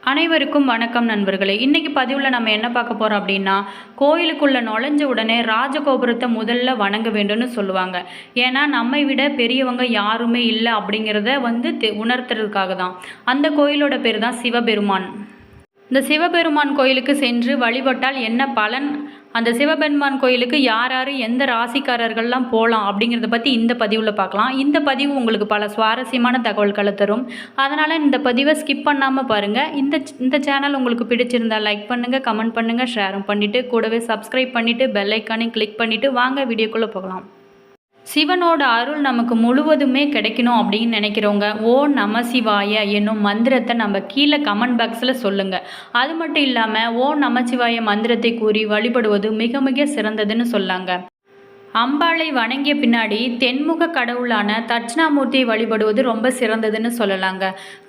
அனைவருக்கும் வணக்கம் நண்பர்களே. இன்னைக்கு பதிவில் நம்ம என்ன பார்க்க போகிறோம் அப்படின்னா, கோயிலுக்குள்ளே நுழைஞ்ச உடனே ராஜகோபுரத்தை முதல்ல வணங்க வேண்டும்னு சொல்லுவாங்க. ஏன்னா நம்மை விட பெரியவங்க யாருமே இல்லை அப்படிங்கிறத உணர்த்துறதுக்காக தான். அந்த கோயிலோட பேர் தான் சிவபெருமான். இந்த சிவபெருமான் கோயிலுக்கு சென்று வழிபட்டால் என்ன பலன், அந்த சிவபெருமான் கோயிலுக்கு யார் யார் எந்த ராசிக்காரர்கள்லாம் போகலாம் அப்படிங்கிறத பற்றி இந்த பதிவில் பார்க்கலாம். இந்த பதிவு உங்களுக்கு பல சுவாரஸ்யமான தகவல்களை தரும். அதனால் இந்த பதிவை ஸ்கிப் பண்ணாமல் பாருங்கள். இந்த சேனல் உங்களுக்கு பிடிச்சிருந்தால் லைக் பண்ணுங்கள், கமெண்ட் பண்ணுங்கள், ஷேரும் பண்ணிவிட்டு கூடவே சப்ஸ்கிரைப் பண்ணிவிட்டு பெல் ஐக்கானையும் கிளிக் பண்ணிவிட்டு வாங்க வீடியோக்குள்ளே போகலாம். சிவனோட அருள் நமக்கு முழுவதுமே கிடைக்கணும் அப்படின்னு நினைக்கிறவங்க ஓம் நம சிவாய என்னும் மந்திரத்தை நம்ம கீழே கமெண்ட் பாக்ஸில் சொல்லுங்கள். அது மட்டும் இல்லாமல் ஓம் நமசிவாய மந்திரத்தை கூறி வழிபடுவது மிக மிக சிறந்ததுன்னு சொல்லாங்க. அம்பாளை வணங்கிய பின்னாடி தென்முக கடவுளான தட்சிணாமூர்த்தியை வழிபடுவது ரொம்ப சிறந்ததுன்னு சொல்லலாங்க.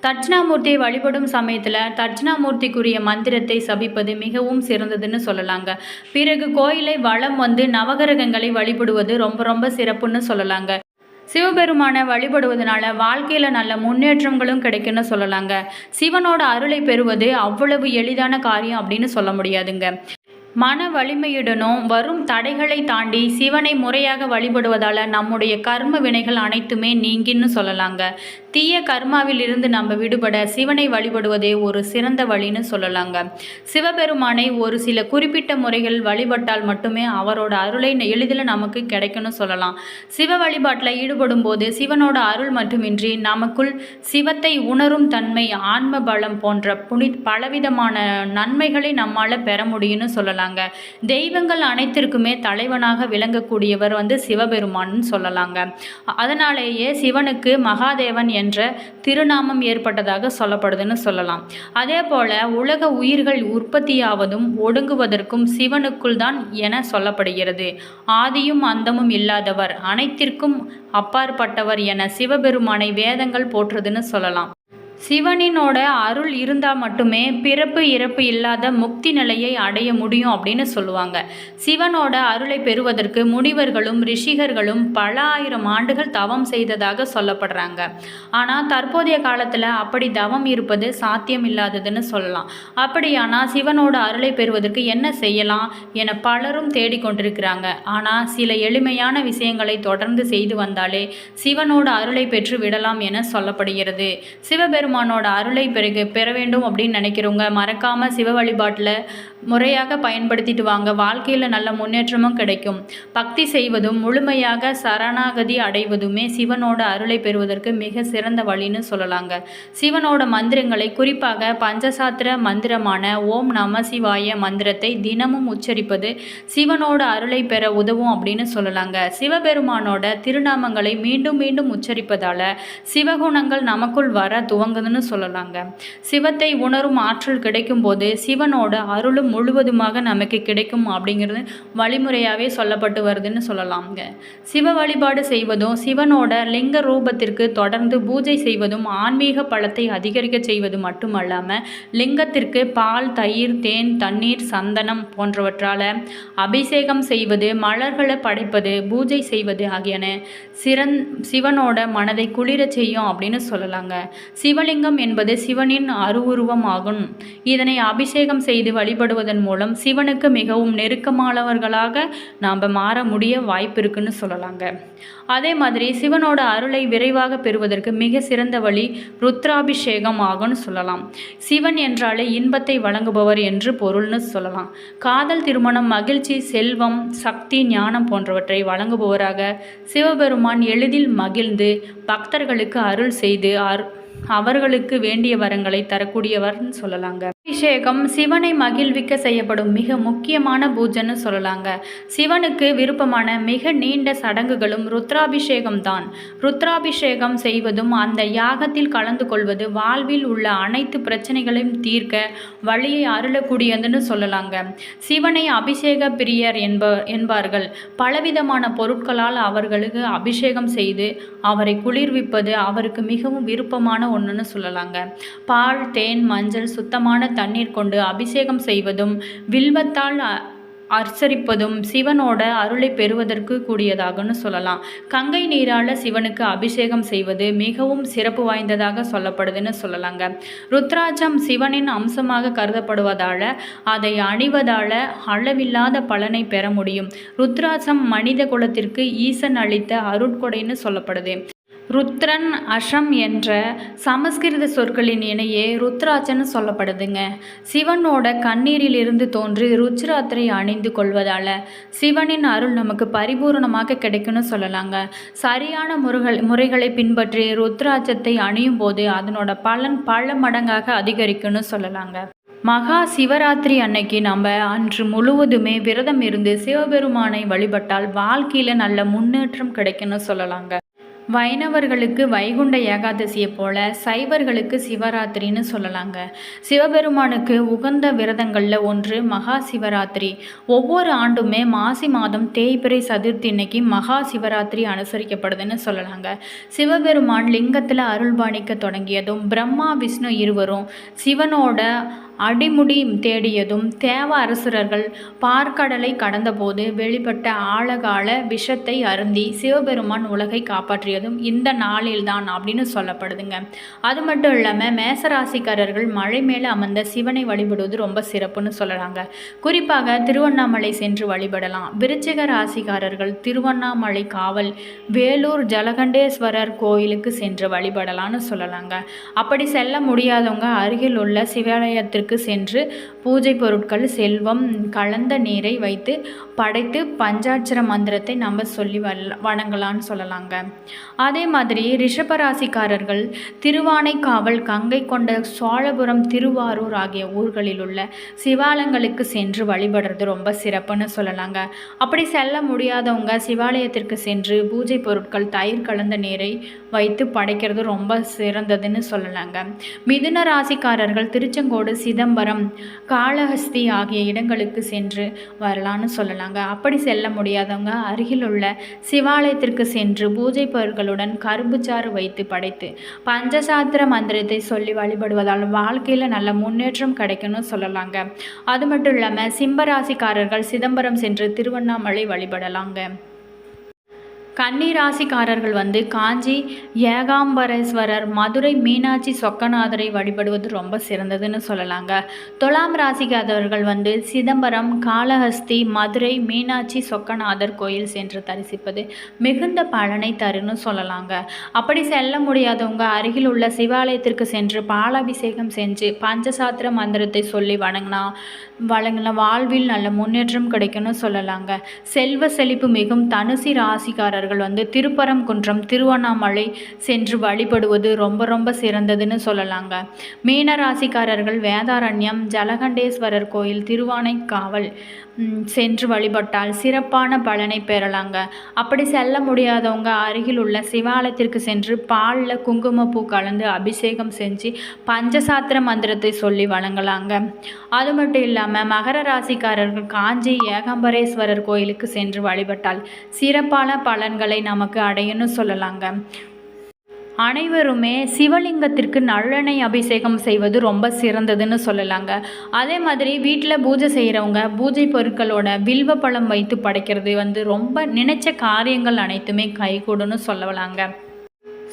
தட்சிணாமூர்த்தியை வழிபடும் சமயத்தில் தட்சிணாமூர்த்திக்குரிய மந்திரத்தை சபிப்பது மிகவும் சிறந்ததுன்னு சொல்லலாங்க. பிறகு கோயிலை வலம் வந்து நவகிரகங்களை வழிபடுவது ரொம்ப ரொம்ப சிறப்புன்னு சொல்லலாங்க. சிவபெருமானை வழிபடுவதனால வாழ்க்கையில் நல்ல முன்னேற்றங்களும் கிடைக்குன்னு சொல்லலாங்க. சிவனோட அருளை பெறுவது அவ்வளவு எளிதான காரியம் அப்படின்னு சொல்ல முடியாதுங்க. மன வலிமையுடனும் வரும் தடைகளை தாண்டி சிவனை முறையாக வழிபடுவதால் நம்முடைய கர்ம வினைகள் அனைத்துமே நீங்கின்னு சொல்லலாங்க. தீய கர்மாவில் இருந்து நம்ம விடுபட சிவனை வழிபடுவதே ஒரு சிறந்த வழின்னு சொல்லலாங்க. சிவபெருமானை ஒரு சில குறிப்பிட்ட முறைகள் வழிபட்டால் மட்டுமே அவரோட அருளை எளிதில் நமக்கு கிடைக்கும்னு சொல்லலாம். சிவ வழிபாட்டில் ஈடுபடும் போது சிவனோட அருள் மட்டுமின்றி நமக்குள் சிவத்தை உணரும் தன்மை, ஆன்ம பலம் போன்ற பலவிதமான நன்மைகளை நம்மால் பெற முடியும்னு சொல்லலாம். தெய்வங்கள் அனைத்திற்குமே தலைவனாக விளங்கக்கூடியவர் சிவபெருமான்னு சொல்லலாங்க. அதனாலேயே சிவனுக்கு மகாதேவன் என்ற திருநாமம் ஏற்பட்டதாக சொல்லப்படுதுன்னு சொல்லலாம். அதே போல உலக உயிர்கள் உற்பத்தியாவதும் ஒடுங்குவதற்கும் சிவனுக்குள் தான் என சொல்லப்படுகிறது. ஆதியும் அந்தமும் இல்லாதவர், அனைத்திற்கும் அப்பாற்பட்டவர் என சிவபெருமானை வேதங்கள் போற்றுதுன்னு சொல்லலாம். சிவனினோட அருள் இருந்தால் மட்டுமே பிறப்பு இறப்பு இல்லாத முக்தி நிலையை அடைய முடியும் அப்படின்னு சொல்லுவாங்க. சிவனோட அருளை பெறுவதற்கு முனிவர்களும் ரிஷிகர்களும் பல ஆயிரம் ஆண்டுகள் தவம் செய்ததாக சொல்லப்படுறாங்க. ஆனால் தற்போதைய காலத்தில் அப்படி தவம் இருப்பது சாத்தியம் இல்லாததுன்னு சொல்லலாம். அப்படியானால் சிவனோட அருளை பெறுவதற்கு என்ன செய்யலாம் என பலரும் தேடிக்கொண்டிருக்கிறாங்க. ஆனால் சில எளிமையான விஷயங்களை தொடர்ந்து செய்து வந்தாலே சிவனோட அருளை பெற்று விடலாம் என சொல்லப்படுகிறது. சிவபெருமானோட அருளை பெற வேண்டும் அப்படின்னு நினைக்கிறவங்க மறக்காமல் சிவ வழிபாட்டில் முறையாக பயன்படுத்திட்டு வாங்க. வாழ்க்கையில் நல்ல முன்னேற்றமும் கிடைக்கும். பக்தி செய்வதும் முழுமையாக சரணாகதி அடைவதுமே சிவனோட அருளை பெறுவதற்கு மிக சிறந்த வழின்னு சொல்லலாங்க. சிவனோட மந்திரங்களை, குறிப்பாக பஞ்சசாத்திர மந்திரமான ஓம் நம சிவாய மந்திரத்தை தினமும் உச்சரிப்பது சிவனோட அருளை பெற உதவும் அப்படின்னு சொல்லலாங்க. சிவபெருமானோட திருநாமங்களை மீண்டும் மீண்டும் உச்சரிப்பதால் சிவகுணங்கள் நமக்குள் வர துவங்குதுன்னு சொல்லலாங்க. சிவத்தை உணரும் ஆற்றல் கிடைக்கும் போது சிவனோட அருளும் முழுவதுமாக நமக்கு கிடைக்கும் அப்படிங்கிறது வழிமுறையாகவே சொல்லப்பட்டு வருதுன்னு சொல்லலாங்க. சிவ வழிபாடு செய்வதும் சிவனோட லிங்க ரூபத்திற்கு தொடர்ந்து பூஜை செய்வதும் ஆன்மீக பலத்தை அதிகரிக்க செய்வது மட்டுமல்லாமல் லிங்கத்திற்கு பால், தயிர், தேன், தண்ணீர், சந்தனம் போன்றவற்றால் அபிஷேகம் செய்வது, மலர்களை படைப்பது, பூஜை செய்வது ஆகியன சிவனோட மனதை குளிர செய்யும் அப்படின்னு சொல்லலாங்க. சிவலிங்கம் என்பது சிவனின் அருவுருவம் ஆகும். இதனை அபிஷேகம் செய்து வழிபடுவதன் மூலம் சிவனுக்கு மிகவும் நெருக்கமானவர்களாக நாம் மாற முடிய வாய்ப்பு இருக்குன்னு சொல்லலாங்க. அதே மாதிரி சிவனோட அருளை விரைவாக பெறுவதற்கு மிக சிறந்த வழி ருத்ராபிஷேகம் ஆகும்னு சொல்லலாம். சிவன் என்றாலே இன்பத்தை வழங்குபவர் என்று பொருள்னு சொல்லலாம். காதல், திருமணம், மகிழ்ச்சி, செல்வம், சக்தி, ஞானம் போன்றவற்றை வழங்குபவராக சிவபெருமான் எளிதில் மகிழ்ந்து பக்தர்களுக்கு அருள் செய்து அவர்களுக்கு வேண்டிய வரங்களை தரக்கூடியவர்னு சொல்லலாங்க. அபிஷேகம் சிவனை மகிழ்விக்க செய்யப்படும் மிக முக்கியமான பூஜைன்னு சொல்லலாங்க. சிவனுக்கு விருப்பமான மிக நீண்ட சடங்குகளும் ருத்ராபிஷேகம் தான். ருத்ராபிஷேகம் செய்வதும் அந்த யாகத்தில் கலந்து கொள்வது வாழ்வில் உள்ள அனைத்து பிரச்சனைகளையும் தீர்க்க வழியை அருளக்கூடியதுன்னு சொல்லலாங்க. சிவனை அபிஷேக பிரியர் என்பார்கள். பலவிதமான பொருட்களால் அவர்களுக்கு அபிஷேகம் செய்து அவரை குளிர்விப்பது அவருக்கு மிகவும் விருப்பமான ஒன்றுன்னு சொல்லலாங்க. பால், தேன், மஞ்சள், சுத்தமான தண்ணீர் கொண்டு அபிஷேகம் செய்வதும் வில்வத்தால் அர்ச்சரிப்பதும் சிவனோட அருளை பெறுவதற்கு கூடியதாகன்னு சொல்லலாம். கங்கை நீரால் சிவனுக்கு அபிஷேகம் செய்வது மிகவும் சிறப்பு வாய்ந்ததாக சொல்லப்படுதுன்னு சொல்லலாங்க. ருத்ராட்சம் சிவனின் அம்சமாக கருதப்படுவதால் அதை அணிவதால் அளவில்லாத பலனை பெற முடியும். ருத்ராட்சம் மனித குலத்திற்கு ஈசன் அளித்த அருட்கொடைன்னு சொல்லப்படுது. ருத்ரன் அஷம் என்ற சமஸ்கிருத சொற்களின் இணையே ருத்ராட்சன்னு சொல்லப்படுதுங்க. சிவனோட கண்ணீரிலிருந்து தோன்றி ருத்ராத்திரை அணிந்து கொள்வதால் சிவனின் அருள் நமக்கு பரிபூர்ணமாக கிடைக்கும்னு சொல்லலாங்க. சரியான முறைகளை பின்பற்றி ருத்ராட்சத்தை அணியும் போது அதனோட பலன் பல மடங்காக அதிகரிக்கும்னு சொல்லலாங்க. மகா சிவராத்திரி அன்னைக்கு நம்ம அன்று முழுவதுமே விரதம் இருந்து சிவபெருமானை வழிபட்டால் வாழ்க்கையில் நல்ல முன்னேற்றம் கிடைக்கும்னு சொல்லலாங்க. வைணவர்களுக்கு வைகுண்ட ஏகாதசியை போல சைவர்களுக்கு சிவராத்திரின்னு சொல்லலாங்க. சிவபெருமானுக்கு உகந்த விரதங்களில் ஒன்று மகா சிவராத்திரி. ஒவ்வொரு ஆண்டுமே மாசி மாதம் தேய்பிறை சதுர்த்தி இன்னைக்கு மகா சிவராத்திரி அனுசரிக்கப்படுதுன்னு சொல்லலாங்க. சிவபெருமான் லிங்கத்தில் அருள்பாணிக்க தொடங்கியதும் பிரம்மா விஷ்ணு இருவரும் சிவனோட அடிமுடி தேடியதும் தேவ அரசர்கள் பார்க்கடலை கடந்தபோது வெளிப்பட்ட ஆழகால விஷத்தை அருந்தி சிவபெருமான் உலகை காப்பாற்றியதும் இந்த நாளில்தான் அப்படின்னு சொல்லப்படுதுங்க. அது மட்டும் இல்லாமல் மேசராசிக்காரர்கள் மழை மேலே அமர்ந்த சிவனை வழிபடுவது ரொம்ப சிறப்புன்னு சொல்லலாங்க. குறிப்பாக திருவண்ணாமலை சென்று வழிபடலாம். விருச்சிக ராசிக்காரர்கள் திருவண்ணாமலை காவல் வேலூர் ஜலகண்டேஸ்வரர் கோயிலுக்கு சென்று வழிபடலான்னு சொல்லலாங்க. அப்படி செல்ல முடியாதவங்க அருகில் உள்ள சிவாலயத்திற்கு சென்று பூஜை பொருட்கள் செல்வம் கலந்த நீரை வைத்து படைத்து பஞ்சாட்சர மந்திரத்தை நம்ம சொல்லி வணங்கலான்னு சொல்லலாங்க. அதே மாதிரி ரிஷபராசிக்காரர்கள் திருவானைக்காவல் கங்கை கொண்ட சோழபுரம் திருவாரூர் ஆகிய ஊர்களில் உள்ள சிவாலயங்களுக்கு சென்று வழிபடுறது ரொம்ப சிறப்புன்னு சொல்லலாங்க. அப்படி செல்ல முடியாதவங்க சிவாலயத்திற்கு சென்று பூஜை பொருட்கள் தயிர் கலந்த நீரை வைத்து படைக்கிறது ரொம்ப சிறந்ததுன்னு சொல்லலாங்க. மிதுன ராசிக்காரர்கள் திருச்செங்கோடு சிதம்பரம் காளஹஸ்தி ஆகிய இடங்களுக்கு சென்று வரலான்னு சொல்லலாங்க. அப்படி செல்ல முடியாதவங்க அருகில் உள்ள சிவாலயத்திற்கு சென்று பூஜை பொருட்களுடன் கரும்புச்சாறு வைத்து படைத்து பஞ்சசாத்திர மந்திரத்தை சொல்லி வழிபடுவதால் வாழ்க்கையில் நல்ல முன்னேற்றம் கிடைக்கும்னு சொல்லலாங்க. அது மட்டும் இல்லாமல் சிம்மராசிக்காரர்கள் சிதம்பரம் சென்று திருவண்ணாமலை வழிபடலாங்க. கன்னிராசிக்காரர்கள் காஞ்சி ஏகாம்பரேஸ்வரர் மதுரை மீனாட்சி சொக்கநாதரை வழிபடுவது ரொம்ப சிறந்ததுன்னு சொல்லலாங்க. துலாம் ராசிக்காரர்கள் சிதம்பரம் காளஹஸ்தி மதுரை மீனாட்சி சொக்கநாதர் கோயில் சென்று தரிசிப்பது மிகுந்த பலனை தருன்னு சொல்லலாங்க. அப்படி செல்ல முடியாதவங்க அருகில் உள்ள சிவாலயத்திற்கு சென்று பாலாபிஷேகம் செஞ்சு பஞ்சசாத்திர மந்திரத்தை சொல்லி வணங்கினா வாழ்வில் நல்ல முன்னேற்றம் கிடைக்கும்னு சொல்லலாங்க. செல்வ செழிப்பு மிகும் தனுசி ராசிக்காரர்கள் திருப்பரங்குன்றம் திருவண்ணாமலை சென்று வழிபடுவது ரொம்ப ரொம்ப சிறந்ததுன்னு சொல்லலாங்க. மீன ராசிக்காரர்கள் வேதாரண்யம் ஜலகண்டேஸ்வரர் கோயில் திருவானைக்காவல் சென்று வழிபட்டால் சிறப்பான பலனை பெறலாங்க. அப்படி செல்ல முடியாதவங்க அருகில் உள்ள சிவாலயத்திற்கு சென்று பாலில் குங்குமப்பூ கலந்து அபிஷேகம் செஞ்சு பஞ்சசாத்திர மந்திரத்தை சொல்லி வணங்கலாங்க. அது மட்டும் இல்லாமல் மகர ராசிக்காரர்கள் காஞ்சி ஏகாம்பரேஸ்வரர் கோயிலுக்கு சென்று வழிபட்டால் சிறப்பான பலன்களை நமக்கு அடையன்னு சொல்லலாங்க. அனைவருமே சிவலிங்கத்திற்கு நல்லெண்ணெய் அபிஷேகம் செய்வது ரொம்ப சிறந்ததுன்னு சொல்லலாங்க. அதே மாதிரி வீட்டில் பூஜை செய்கிறவங்க பூஜை பொருட்களோட வில்வ பழம் வைத்து படைக்கிறது ரொம்ப நினைச்ச காரியங்கள் அனைத்துமே கைகூடுன்னு சொல்லலாங்க.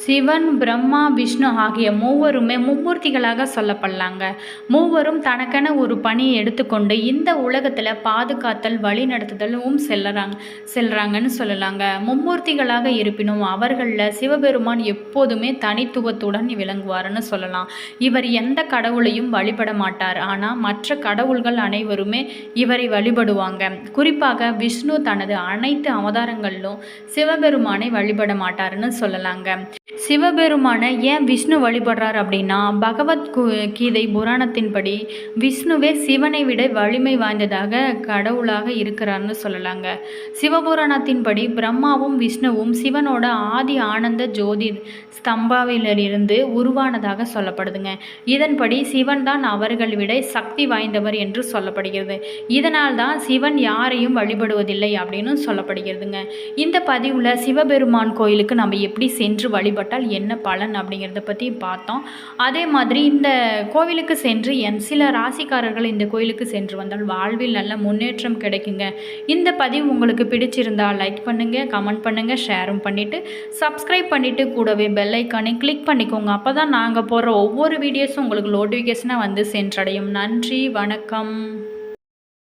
சிவன் பிரம்மா விஷ்ணு ஆகிய மூவருமே மும்மூர்த்திகளாக சொல்லப்படலாங்க. மூவரும் தனக்கென ஒரு பணியை எடுத்துக்கொண்டு இந்த உலகத்தில் பாதுகாத்தல் வழி நடத்துதலும் செல்றாங்கன்னு சொல்லலாங்க. மும்மூர்த்திகளாக இருப்பினும் அவர்களில் சிவபெருமான் எப்போதுமே தனித்துவத்துடன் விளங்குவார்னு சொல்லலாம். இவர் எந்த கடவுளையும் வழிபட மாட்டார். ஆனால் மற்ற கடவுள்கள் அனைவருமே இவரை வழிபடுவாங்க. குறிப்பாக விஷ்ணு தனது அனைத்து அவதாரங்களிலும் சிவபெருமானை வழிபட மாட்டாருன்னு சொல்லலாங்க. சிவபெருமானை ஏன் விஷ்ணு வழிபடுறார் அப்படின்னா பகவத் கீதை புராணத்தின்படி விஷ்ணுவே சிவனை விட வலிமை வாய்ந்ததாக கடவுளாக இருக்கிறார்னு சொல்லலாங்க. சிவபுராணத்தின்படி பிரம்மாவும் விஷ்ணுவும் சிவனோட ஆதி ஆனந்த ஜோதி ஸ்தம்பாவிலிருந்து உருவானதாக சொல்லப்படுதுங்க. இதன்படி சிவன் தான் அவர்கள் விட சக்தி வாய்ந்தவர் என்று சொல்லப்படுகிறது. இதனால் தான் சிவன் யாரையும் வழிபடுவதில்லை அப்படின்னு சொல்லப்படுகிறதுங்க. இந்த பதிவில் சிவபெருமான் கோயிலுக்கு நம்ம எப்படி சென்று வழிபட வழிபட்டால் என்ன பலன் அப்படிங்கிறத பற்றி பார்த்தோம். அதே மாதிரி இந்த கோவிலுக்கு சென்று சில ராசிக்காரர்கள் இந்த கோயிலுக்கு சென்று வந்தால் வாழ்வில் நல்ல முன்னேற்றம் கிடைக்குங்க. இந்த பதிவு உங்களுக்கு பிடிச்சிருந்தால் லைக் பண்ணுங்கள், கமெண்ட் பண்ணுங்கள், ஷேரும் பண்ணிவிட்டு சப்ஸ்கிரைப் பண்ணிவிட்டு கூடவே பெல் ஐக்கானை கிளிக் பண்ணிக்கோங்க. அப்போ தான் நாங்கள் போடுற ஒவ்வொரு வீடியோஸும் உங்களுக்கு நோட்டிஃபிகேஷனாக வந்து சென்றடையும். நன்றி, வணக்கம்.